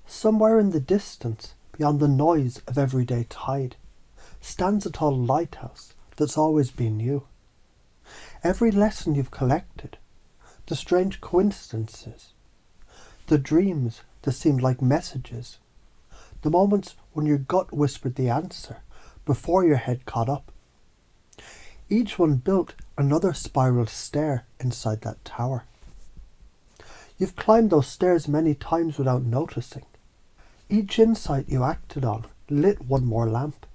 Somewhere in the distance, beyond the noise of everyday tide, stands a tall lighthouse that's always been you. Every lesson you've collected, the strange coincidences, the dreams that seemed like messages, the moments when your gut whispered the answer before your head caught up. Each one built another spiral stair inside that tower. You've climbed those stairs many times without noticing. Each insight you acted on lit one more lamp.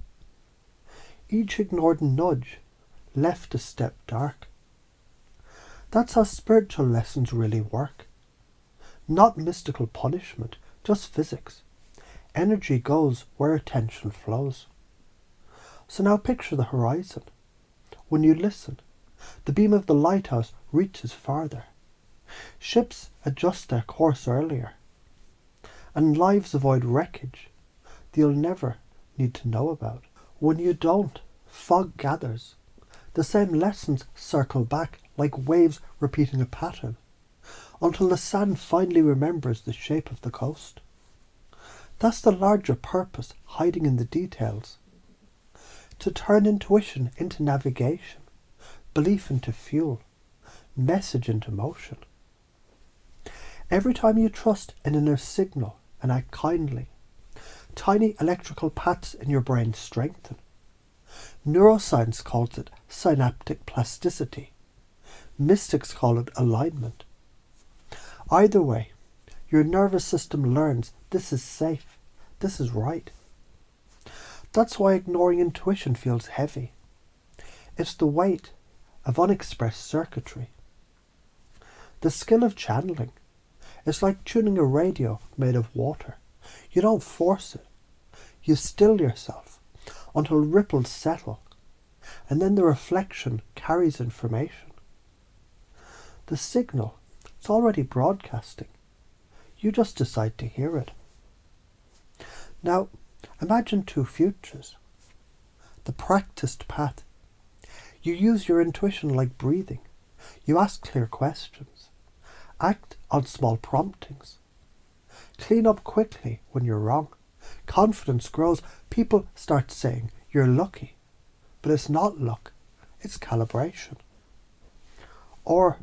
Each ignored nudge left a step dark. That's how spiritual lessons really work. Not mystical punishment, just physics. Energy goes where attention flows. So now picture the horizon. When you listen, the beam of the lighthouse reaches farther. Ships adjust their course earlier. And lives avoid wreckage that you'll never need to know about. When you don't, fog gathers. The same lessons circle back like waves repeating a pattern until the sand finally remembers the shape of the coast. That's the larger purpose hiding in the details. To turn intuition into navigation, belief into fuel, message into motion. Every time you trust an inner signal and act kindly, tiny electrical paths in your brain strengthen. Neuroscience calls it synaptic plasticity. Mystics call it alignment. Either way, your nervous system learns this is safe, this is right. That's why ignoring intuition feels heavy. It's the weight of unexpressed circuitry. The skill of channeling is like tuning a radio made of water. You don't force it. You still yourself until ripples settle, and then the reflection carries information. The signal is already broadcasting. You just decide to hear it. Now, imagine two futures. The practiced path. You use your intuition like breathing. You ask clear questions. Act on small promptings. Clean up quickly when you're wrong. Confidence grows. People start saying you're lucky. But it's not luck. It's calibration. Or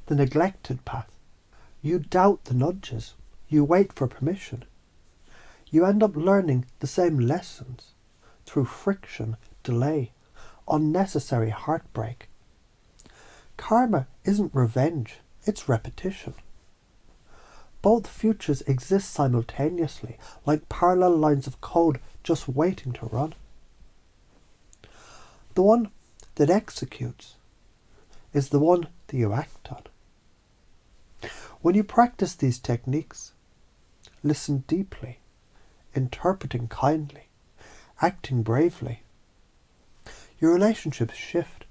the neglected path. You doubt the nudges. You wait for permission. You end up learning the same lessons through friction, delay, unnecessary heartbreak. Karma isn't revenge, it's repetition. Both futures exist simultaneously, like parallel lines of code just waiting to run. The one that executes is the one that you act on. When you practice these techniques, listen deeply, interpreting kindly, acting bravely, your relationships shift.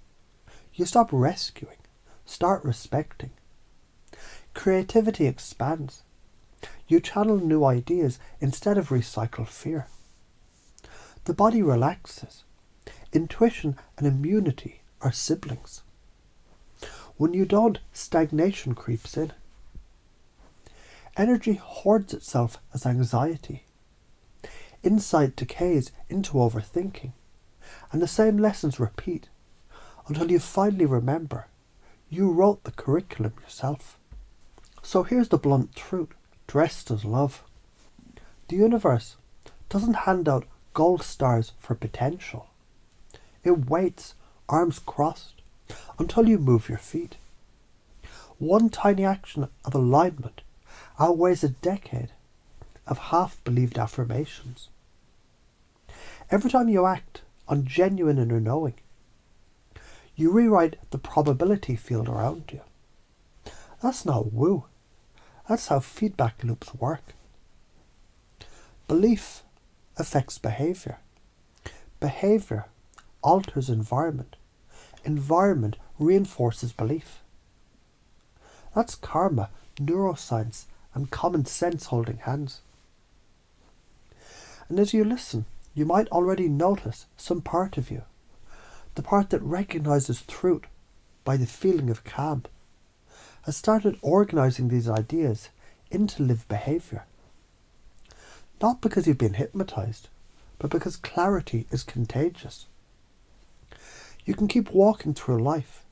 You stop rescuing, start respecting. Creativity expands. You channel new ideas instead of recycle fear. The body relaxes. Intuition and immunity are siblings. When you don't, stagnation creeps in. Energy hoards itself as anxiety. Insight decays into overthinking, and the same lessons repeat until you finally remember you wrote the curriculum yourself. So here's the blunt truth, dressed as love. The universe doesn't hand out gold stars for potential. It waits, arms crossed, until you move your feet. One tiny action of alignment outweighs a decade of half-believed affirmations. Every time you act on genuine inner knowing, you rewrite the probability field around you. That's not woo. That's how feedback loops work. Belief affects behavior. Behavior alters environment. Environment reinforces belief. That's karma, neuroscience, and common sense holding hands. And as you listen, you might already notice some part of you, the part that recognizes truth by the feeling of calm, has started organizing these ideas into lived behavior. Not because you've been hypnotized, but because clarity is contagious. You can keep walking through life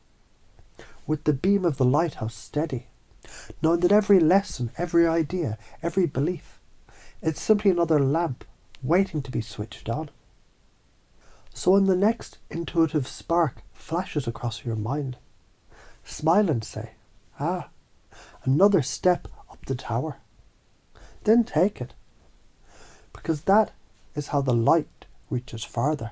with the beam of the lighthouse steady, knowing that every lesson, every idea, every belief, it's simply another lamp waiting to be switched on. So when the next intuitive spark flashes across your mind, smile and say, another step up the tower. Then take it, because that is how the light reaches farther.